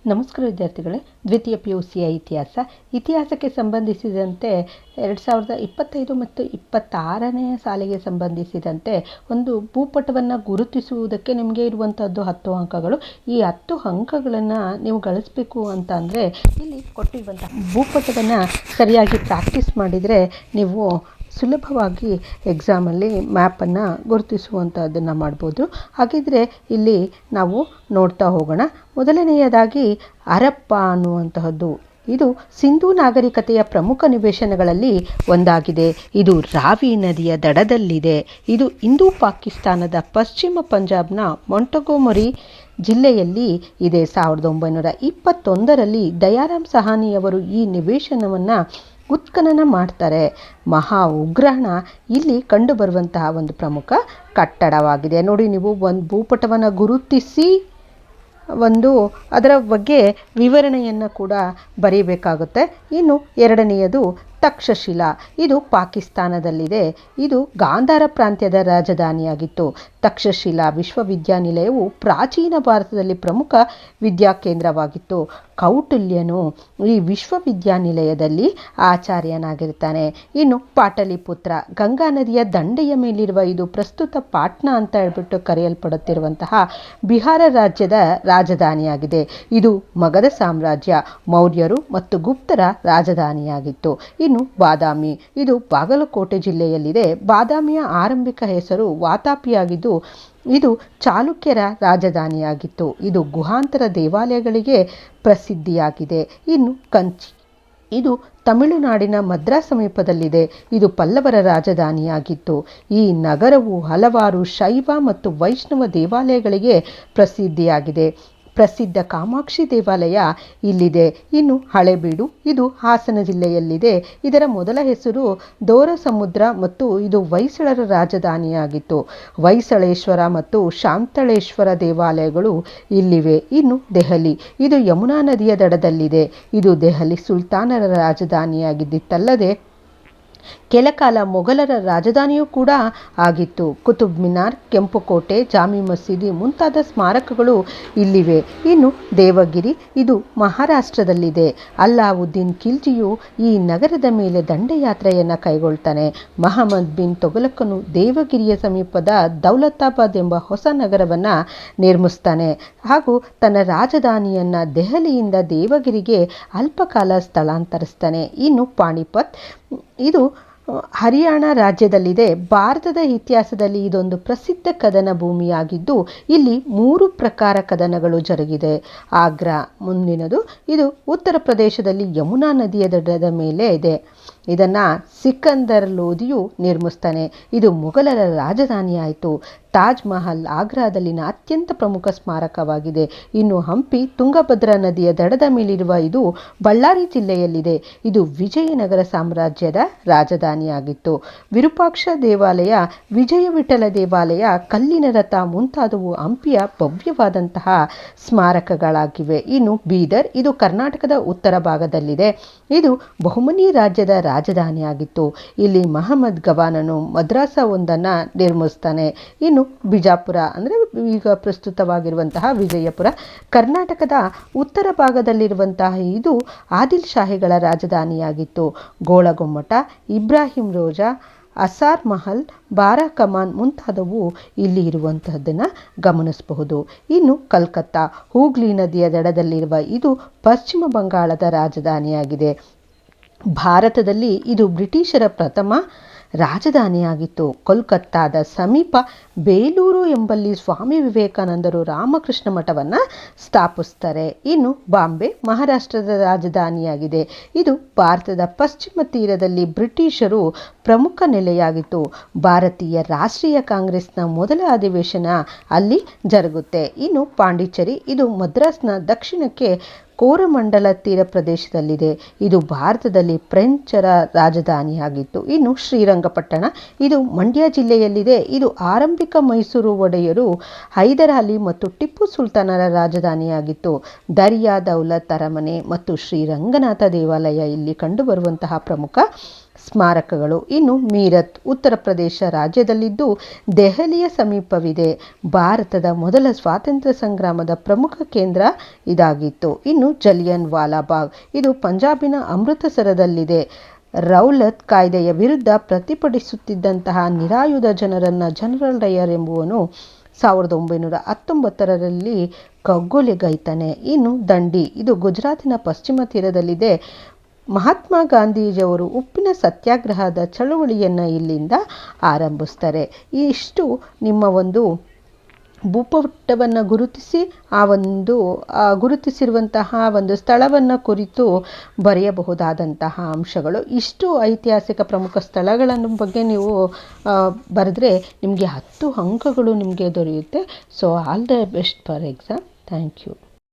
ನಮಸ್ಕಾರ ವಿದ್ಯಾರ್ಥಿಗಳೇ. ದ್ವಿತೀಯ PUCಯ ಇತಿಹಾಸಕ್ಕೆ ಸಂಬಂಧಿಸಿದಂತೆ 2025 ಮತ್ತು 26ನೇ ಸಾಲಿಗೆ ಸಂಬಂಧಿಸಿದಂತೆ ಒಂದು ಭೂಪಟವನ್ನು ಗುರುತಿಸುವುದಕ್ಕೆ ನಿಮಗೆ ಇರುವಂಥದ್ದು 10 ಅಂಕಗಳು. ಈ 10 ಅಂಕಗಳನ್ನು ನೀವು ಗಳಿಸಬೇಕು ಅಂತ ಅಂದರೆ ಇಲ್ಲಿ ಕೊಟ್ಟಿರುವಂಥ ಭೂಪಟವನ್ನು ಸರಿಯಾಗಿ ಪ್ರಾಕ್ಟೀಸ್ ಮಾಡಿದರೆ ನೀವು ಸುಲಭವಾಗಿ ಎಕ್ಸಾಮಲ್ಲಿ ಮ್ಯಾಪನ್ನು ಗುರುತಿಸುವಂಥದ್ದನ್ನು ಮಾಡ್ಬೋದು. ಹಾಗಿದ್ರೆ ಇಲ್ಲಿ ನಾವು ನೋಡ್ತಾ ಹೋಗೋಣ. ಮೊದಲನೆಯದಾಗಿ ಹರಪ್ಪ ಅನ್ನುವಂತಹದ್ದು ಇದು ಸಿಂಧೂ ನಾಗರಿಕತೆಯ ಪ್ರಮುಖ ನಿವೇಶನಗಳಲ್ಲಿ ಒಂದಾಗಿದೆ. ಇದು ರಾವಿ ನದಿಯ ದಡದಲ್ಲಿದೆ. ಇದು ಇಂದು ಪಾಕಿಸ್ತಾನದ ಪಶ್ಚಿಮ ಪಂಜಾಬ್ನ ಮೊಂಟಗೊಮರಿ ಜಿಲ್ಲೆಯಲ್ಲಿ ಇದೆ. 1921ರಲ್ಲಿ ದಯಾರಾಮ್ ಸಹಾನಿಯವರು ಈ ನಿವೇಶನವನ್ನು ಉತ್ಖನನ ಮಾಡ್ತಾರೆ. ಮಹಾ ಉಗ್ರಾಣ ಇಲ್ಲಿ ಕಂಡುಬರುವಂತಹ ಒಂದು ಪ್ರಮುಖ ಕಟ್ಟಡವಾಗಿದೆ. ನೋಡಿ, ನೀವು ಒಂದು ಭೂಪಟವನ್ನು ಗುರುತಿಸಿ ಅದರ ಬಗ್ಗೆ ವಿವರಣೆಯನ್ನು ಕೂಡ ಬರೀಬೇಕಾಗುತ್ತೆ. ಇನ್ನು ಎರಡನೆಯದು ತಕ್ಷಶಿಲಾ. ಇದು ಪಾಕಿಸ್ತಾನದಲ್ಲಿದೆ. ಇದು ಗಾಂಧಾರ ಪ್ರಾಂತ್ಯದ ರಾಜಧಾನಿಯಾಗಿತ್ತು. ತಕ್ಷಶಿಲಾ ವಿಶ್ವವಿದ್ಯಾನಿಲಯವು ಪ್ರಾಚೀನ ಭಾರತದಲ್ಲಿ ಪ್ರಮುಖ ವಿದ್ಯಾಕೇಂದ್ರವಾಗಿತ್ತು. ಕೌಟಿಲ್ಯನು ಈ ವಿಶ್ವವಿದ್ಯಾನಿಲಯದಲ್ಲಿ ಆಚಾರ್ಯನಾಗಿರ್ತಾನೆ. ಇನ್ನು ಪಾಟಲಿಪುತ್ರ ಗಂಗಾ ನದಿಯ ದಂಡೆಯ ಮೇಲಿರುವ ಇದು ಪ್ರಸ್ತುತ ಪಾಟ್ನಾ ಅಂತ ಹೇಳ್ಬಿಟ್ಟು ಕರೆಯಲ್ಪಡುತ್ತಿರುವಂತಹ ಬಿಹಾರ ರಾಜ್ಯದ ರಾಜಧಾನಿಯಾಗಿದೆ. ಇದು ಮಗಧ ಸಾಮ್ರಾಜ್ಯ, ಮೌರ್ಯರು ಮತ್ತು ಗುಪ್ತರ ರಾಜಧಾನಿಯಾಗಿತ್ತು. ಇನ್ನು ಬಾದಾಮಿ, ಇದು ಬಾಗಲಕೋಟೆ ಜಿಲ್ಲೆಯಲ್ಲಿದೆ. ಬಾದಾಮಿಯ ಆರಂಭಿಕ ಹೆಸರು ವಾತಾಪಿಯಾಗಿದ್ದು ಇದು ಚಾಲುಕ್ಯರ ರಾಜಧಾನಿಯಾಗಿತ್ತು. ಇದು ಗುಹಾಂತರ ದೇವಾಲಯಗಳಿಗೆ ಪ್ರಸಿದ್ಧಿಯಾಗಿದೆ. ಇನ್ನು ಕಂಚಿ, ಇದು ತಮಿಳುನಾಡಿನ ಮದ್ರಾಸ್ ಸಮೀಪದಲ್ಲಿದೆ. ಇದು ಪಲ್ಲವರ ರಾಜಧಾನಿಯಾಗಿತ್ತು. ಈ ನಗರವು ಹಲವಾರು ಶೈವ ಮತ್ತು ವೈಷ್ಣವ ದೇವಾಲಯಗಳಿಗೆ ಪ್ರಸಿದ್ಧಿಯಾಗಿದೆ. ಪ್ರಸಿದ್ಧ ಕಾಮಾಕ್ಷಿ ದೇವಾಲಯ ಇಲ್ಲಿದೆ. ಇನ್ನು ಹಳೆಬೀಡು, ಇದು ಹಾಸನ ಜಿಲ್ಲೆಯಲ್ಲಿದೆ. ಇದರ ಮೊದಲ ಹೆಸರು ದೋರಸಮುದ್ರ ಮತ್ತು ಇದು ಹೊಯ್ಸಳರ ರಾಜಧಾನಿಯಾಗಿತ್ತು. ಹೊಯ್ಸಳೇಶ್ವರ ಮತ್ತು ಶಾಂತಳೇಶ್ವರ ದೇವಾಲಯಗಳು ಇಲ್ಲಿವೆ. ಇನ್ನು ದೆಹಲಿ, ಇದು ಯಮುನಾ ನದಿಯ ದಡದಲ್ಲಿದೆ. ಇದು ದೆಹಲಿ ಸುಲ್ತಾನರ ರಾಜಧಾನಿಯಾಗಿದ್ದಿತ್ತಲ್ಲದೆ ಕೆಲಕಾಲ ಮೊಘಲರ ರಾಜಧಾನಿಯೂ ಕೂಡ ಆಗಿತ್ತು. ಕುತುಬ್ ಮಿನಾರ್, ಕೆಂಪುಕೋಟೆ, ಜಾಮಿ ಮಸೀದಿ ಮುಂತಾದ ಸ್ಮಾರಕಗಳು ಇಲ್ಲಿವೆ. ಇನ್ನು ದೇವಗಿರಿ, ಇದು ಮಹಾರಾಷ್ಟ್ರದಲ್ಲಿದೆ. ಅಲ್ಲಾವುದ್ದೀನ್ ಖಿಲ್ಜಿಯು ಈ ನಗರದ ಮೇಲೆ ದಂಡಯಾತ್ರೆಯನ್ನು ಕೈಗೊಳ್ತಾನೆ. ಮಹಮ್ಮದ್ ಬಿನ್ ತೊಗಲಕನು ದೇವಗಿರಿಯ ಸಮೀಪದ ದೌಲತಾಬಾದ್ ಎಂಬ ಹೊಸ ನಗರವನ್ನು ನಿರ್ಮಿಸ್ತಾನೆ ಹಾಗೂ ತನ್ನ ರಾಜಧಾನಿಯನ್ನು ದೆಹಲಿಯಿಂದ ದೇವಗಿರಿಗೆ ಅಲ್ಪಕಾಲ ಸ್ಥಳಾಂತರಿಸ್ತಾನೆ. ಇನ್ನು ಪಾಣಿಪತ್, ಇದು ಹರಿಯಾಣ ರಾಜ್ಯದಲ್ಲಿದೆ. ಭಾರತದ ಇತಿಹಾಸದಲ್ಲಿ ಇದೊಂದು ಪ್ರಸಿದ್ಧ ಕದನ ಭೂಮಿಯಾಗಿದ್ದು ಇಲ್ಲಿ 3 ಪ್ರಕಾರ ಕದನಗಳು ಜರುಗಿದೆ. ಆಗ್ರಾ ಮುಂದಿನದು, ಇದು ಉತ್ತರ ಪ್ರದೇಶದಲ್ಲಿ ಯಮುನಾ ನದಿಯ ದಡದ ಮೇಲೆ ಇದೆ. ಇದನ್ನು ಸಿಕಂದರ್ ಲೋಧಿಯು ನಿರ್ಮಿಸ್ತಾನೆ. ಇದು ಮೊಘಲರ ರಾಜಧಾನಿಯಾಯಿತು. ತಾಜ್ ಮಹಲ್ ಆಗ್ರಾದಲ್ಲಿನ ಅತ್ಯಂತ ಪ್ರಮುಖ ಸ್ಮಾರಕವಾಗಿದೆ. ಇನ್ನು ಹಂಪಿ ತುಂಗಭದ್ರಾ ನದಿಯ ದಡದ ಮೇಲಿರುವ ಇದು ಬಳ್ಳಾರಿ ಜಿಲ್ಲೆಯಲ್ಲಿದೆ. ಇದು ವಿಜಯನಗರ ಸಾಮ್ರಾಜ್ಯದ ರಾಜಧಾನಿಯಾಗಿತ್ತು. ವಿರೂಪಾಕ್ಷ ದೇವಾಲಯ, ವಿಜಯ ವಿಠಲ ದೇವಾಲಯ, ಕಲ್ಲಿನ ರಥ ಮುಂತಾದವು ಹಂಪಿಯ ಭವ್ಯವಾದಂತಹ ಸ್ಮಾರಕಗಳಾಗಿವೆ. ಇನ್ನು ಬೀದರ್, ಇದು ಕರ್ನಾಟಕದ ಉತ್ತರ ಭಾಗದಲ್ಲಿದೆ. ಇದು ಬಹುಮನಿ ರಾಜ್ಯದ ರಾಜಧಾನಿಯಾಗಿತ್ತು. ಇಲ್ಲಿ ಮಹಮ್ಮದ್ ಗವಾನನು ಮದ್ರಾಸವೊಂದನ್ನು ನಿರ್ಮಿಸ್ತಾನೆ. ಇನ್ನು ಬಿಜಾಪುರ ಅಂದರೆ ಈಗ ಪ್ರಸ್ತುತವಾಗಿರುವಂತಹ ವಿಜಯಪುರ, ಕರ್ನಾಟಕದ ಉತ್ತರ ಭಾಗದಲ್ಲಿರುವಂತಹ ಇದು ಆದಿಲ್ ಶಾಹಿಗಳ ರಾಜಧಾನಿಯಾಗಿತ್ತು. ಗೋಳಗುಮ್ಮಟ, ಇಬ್ರಾಹಿಂ ರೋಜಾ, ಅಸಾರ್ ಮಹಲ್, ಬಾರಾ ಕಮಾನ್ ಮುಂತಾದವು ಇಲ್ಲಿ ಇರುವಂತಹದ್ದನ್ನು ಗಮನಿಸಬಹುದು. ಇನ್ನು ಕಲ್ಕತ್ತಾ, ಹೂಗ್ಲಿ ನದಿಯ ದಡದಲ್ಲಿರುವ ಇದು ಪಶ್ಚಿಮ ಬಂಗಾಳದ ರಾಜಧಾನಿಯಾಗಿದೆ. ಭಾರತದಲ್ಲಿ ಇದು ಬ್ರಿಟಿಷರ ಪ್ರಥಮ ರಾಜಧಾನಿಯಾಗಿತ್ತು. ಕೋಲ್ಕತ್ತಾದ ಸಮೀಪ ಬೇಲೂರು ಎಂಬಲ್ಲಿ ಸ್ವಾಮಿ ವಿವೇಕಾನಂದರು ರಾಮಕೃಷ್ಣ ಮಠವನ್ನು ಸ್ಥಾಪಿಸ್ತಾರೆ. ಇನ್ನು ಬಾಂಬೆ ಮಹಾರಾಷ್ಟ್ರದ ರಾಜಧಾನಿಯಾಗಿದೆ. ಇದು ಭಾರತದ ಪಶ್ಚಿಮ ತೀರದಲ್ಲಿ ಬ್ರಿಟಿಷರು ಪ್ರಮುಖ ನೆಲೆಯಾಗಿತ್ತು. ಭಾರತೀಯ ರಾಷ್ಟ್ರೀಯ ಕಾಂಗ್ರೆಸ್ನ ಮೊದಲ ಅಧಿವೇಶನ ಅಲ್ಲಿ ಜರುಗುತ್ತೆ. ಇನ್ನು ಪಾಂಡಿಚೇರಿ, ಇದು ಮದ್ರಾಸ್ನ ದಕ್ಷಿಣಕ್ಕೆ ಕೋರಮಂಡಲ ತೀರ ಪ್ರದೇಶದಲ್ಲಿದೆ. ಇದು ಭಾರತದಲ್ಲಿ ಫ್ರೆಂಚರ ರಾಜಧಾನಿಯಾಗಿತ್ತು. ಇನ್ನು ಶ್ರೀರಂಗಪಟ್ಟಣ, ಇದು ಮಂಡ್ಯ ಜಿಲ್ಲೆಯಲ್ಲಿದೆ. ಇದು ಆರಂಭಿಕ ಮೈಸೂರು ಒಡೆಯರು ಹೈದರ್ ಅಲಿ ಮತ್ತು ಟಿಪ್ಪು ಸುಲ್ತಾನರ ರಾಜಧಾನಿಯಾಗಿತ್ತು. ದರಿಯಾ ದೌಲತ್ ಅರಮನೆ ಮತ್ತು ಶ್ರೀರಂಗನಾಥ ದೇವಾಲಯ ಇಲ್ಲಿ ಕಂಡುಬರುವಂತಹ ಪ್ರಮುಖ ಸ್ಮಾರಕಗಳು. ಇನ್ನು ಮೀರತ್ ಉತ್ತರ ಪ್ರದೇಶ ರಾಜ್ಯದಲ್ಲಿದ್ದು ದೆಹಲಿಯ ಸಮೀಪವಿದೆ. ಭಾರತದ ಮೊದಲ ಸ್ವಾತಂತ್ರ್ಯ ಸಂಗ್ರಾಮದ ಪ್ರಮುಖ ಕೇಂದ್ರ ಇದಾಗಿತ್ತು. ಇನ್ನು ಜಲಿಯನ್ ವಾಲಾಬಾಗ್ ಇದು ಪಂಜಾಬಿನ ಅಮೃತಸರದಲ್ಲಿದೆ. ರೌಲತ್ ಕಾಯ್ದೆಯ ವಿರುದ್ಧ ಪ್ರತಿಭಟಿಸುತ್ತಿದ್ದಂತಹ ನಿರಾಯುಧ ಜನರನ್ನು ಜನರಲ್ ಡಯರ್ ಎಂಬುವನು 1919ರಲ್ಲಿ ಕಗ್ಗೊಲೆಗೈತಾನೆ. ಇನ್ನು ದಂಡಿ ಇದು ಗುಜರಾತಿನ ಪಶ್ಚಿಮ ತೀರದಲ್ಲಿದೆ. ಮಹಾತ್ಮ ಗಾಂಧೀಜಿಯವರು ಉಪ್ಪಿನ ಸತ್ಯಾಗ್ರಹದ ಚಳುವಳಿಯನ್ನು ಇಲ್ಲಿಂದ ಆರಂಭಿಸ್ತಾರೆ. ಇಷ್ಟು ನಿಮ್ಮ ಒಂದು ಭೂಪಟವನ್ನು ಗುರುತಿಸಿ ಗುರುತಿಸಿರುವಂತಹ ಒಂದು ಸ್ಥಳವನ್ನು ಕುರಿತು ಬರೆಯಬಹುದಾದಂತಹ ಅಂಶಗಳು. ಇಷ್ಟು ಐತಿಹಾಸಿಕ ಪ್ರಮುಖ ಸ್ಥಳಗಳನ್ನು ಬಗ್ಗೆ ನೀವು ಬರೆದ್ರೆ ನಿಮಗೆ 10 ಅಂಕಗಳು ನಿಮಗೆ ದೊರೆಯುತ್ತೆ. So all the best for exam. Thank you.